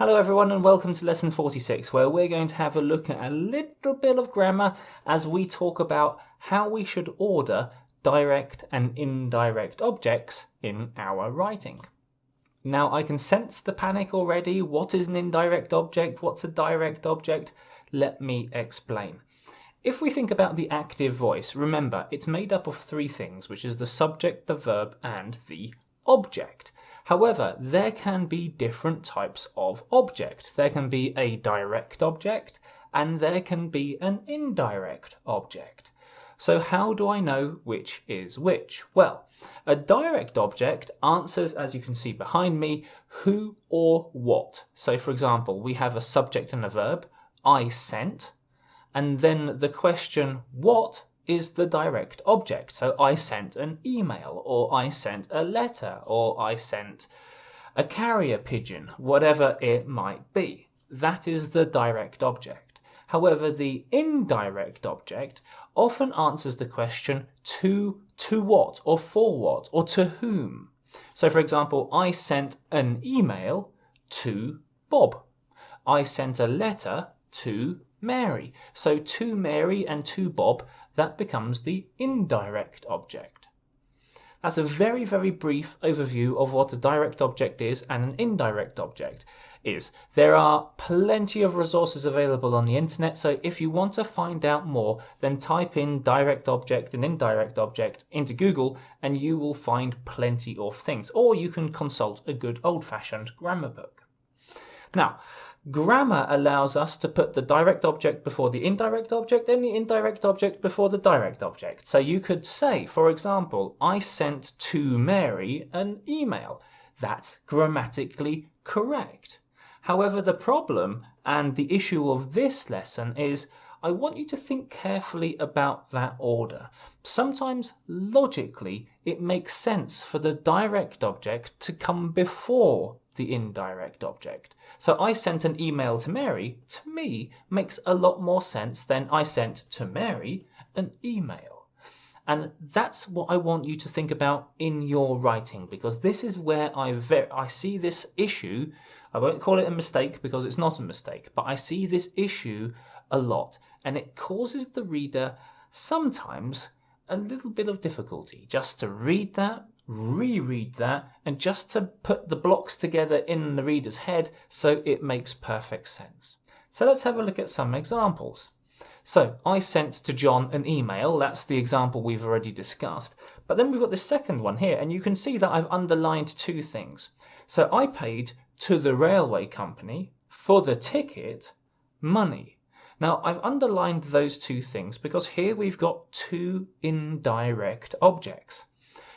Hello everyone and welcome to lesson 46, where we're going to have a look at a little bit of grammar as we talk about how we should order direct and indirect objects in our writing. Now I can sense the panic already. What is an indirect object? What's a direct object? Let me explain. If we think about the active voice, remember it's made up of three things, which is the subject, the verb and the object. However, there can be different types of object. There can be a direct object and there can be an indirect object. So how do I know which is which? Well, a direct object answers, as you can see behind me, who or what. So for example, we have a subject and a verb, I sent, and then the question what is the direct object. So I sent an email, or I sent a letter, or I sent a carrier pigeon, whatever it might be. That is the direct object. However, the indirect object often answers the question to what, or for what, or to whom. So for example, I sent an email to Bob. I sent a letter to Mary. So to Mary and to Bob, that becomes the indirect object. That's a very, very brief overview of what a direct object is and an indirect object is. There are plenty of resources available on the internet, so if you want to find out more, then type in direct object and indirect object into Google and you will find plenty of things. Or you can consult a good old-fashioned grammar book. Now, grammar allows us to put the direct object before the indirect object and the indirect object before the direct object. So you could say, for example, I sent to Mary an email. That's grammatically correct. However, the problem and the issue of this lesson is I want you to think carefully about that order. Sometimes, logically, it makes sense for the direct object to come before the indirect object. So I sent an email to Mary, to me, makes a lot more sense than I sent to Mary an email. And that's what I want you to think about in your writing, because this is where I see this issue. I won't call it a mistake because it's not a mistake, but I see this issue a lot, and it causes the reader sometimes a little bit of difficulty just to read that, reread that, and just to put the blocks together in the reader's head so it makes perfect sense. So let's have a look at some examples. So I sent to John an email. That's the example we've already discussed. But then we've got this second one here, and you can see that I've underlined two things. So I paid to the railway company for the ticket money. Now, I've underlined those two things because here we've got two indirect objects.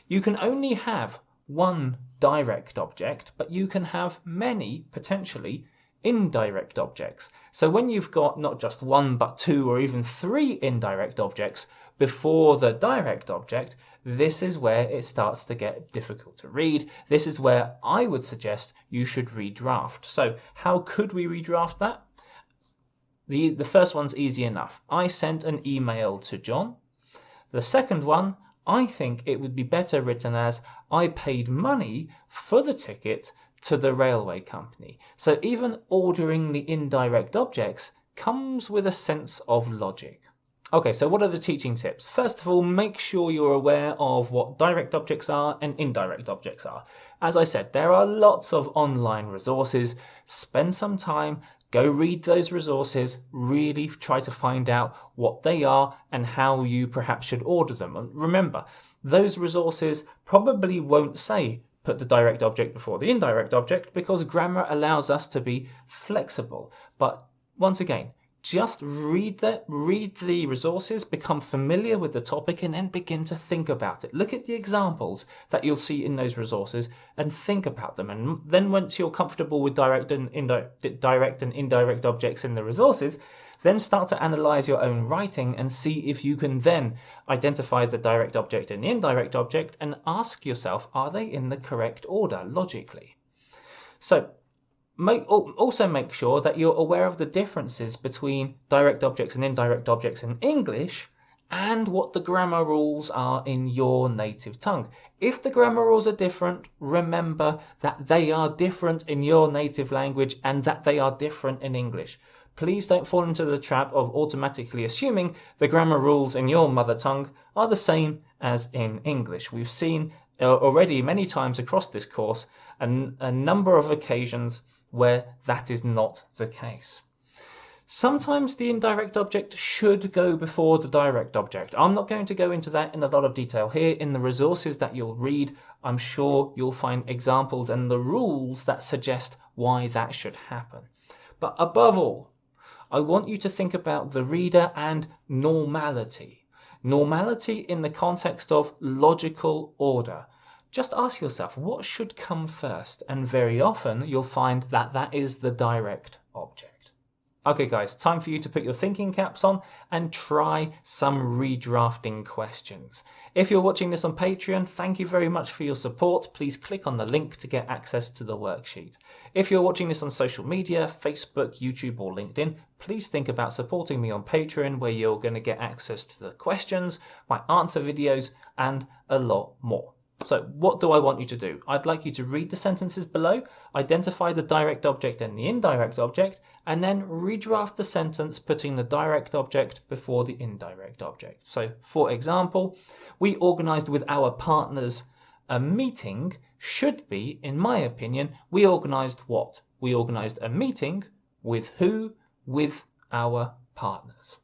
You can only have one direct object, but you can have many, potentially, indirect objects. So when you've got not just one, but two or even three indirect objects before the direct object, this is where it starts to get difficult to read. This is where I would suggest you should redraft. So how could we redraft that? The first one's easy enough. I sent an email to John. The second one, I think it would be better written as I paid money for the ticket to the railway company. So even ordering the indirect objects comes with a sense of logic. Okay, so what are the teaching tips? First of all, make sure you're aware of what direct objects are and indirect objects are. As I said, there are lots of online resources. Spend some time, go read those resources, really try to find out what they are and how you perhaps should order them. And remember, those resources probably won't say put the direct object before the indirect object because grammar allows us to be flexible. But once again, just read the resources, become familiar with the topic, and then begin to think about it. Look at the examples that you'll see in those resources and think about them. And then once you're comfortable with direct and indirect objects in the resources, then start to analyze your own writing and see if you can then identify the direct object and the indirect object and ask yourself, are they in the correct order logically? So, also make sure that you're aware of the differences between direct objects and indirect objects in English and what the grammar rules are in your native tongue. If the grammar rules are different, remember that they are different in your native language and that they are different in English. Please don't fall into the trap of automatically assuming the grammar rules in your mother tongue are the same as in English. We've seen already many times across this course a number of occasions where that is not the case. Sometimes the indirect object should go before the direct object. I'm not going to go into that in a lot of detail here. In the resources that you'll read, I'm sure you'll find examples and the rules that suggest why that should happen. But above all, I want you to think about the reader and normality. Normality in the context of logical order. Just ask yourself, what should come first? And very often you'll find that that is the direct object. Okay guys, time for you to put your thinking caps on and try some redrafting questions. If you're watching this on Patreon, thank you very much for your support. Please click on the link to get access to the worksheet. If you're watching this on social media, Facebook, YouTube or LinkedIn, please think about supporting me on Patreon where you're going to get access to the questions, my answer videos and a lot more. So what do I want you to do? I'd like you to read the sentences below, identify the direct object and the indirect object, and then redraft the sentence putting the direct object before the indirect object. So, for example, we organized with our partners a meeting should be, in my opinion, we organized what? We organized a meeting with who? With our partners.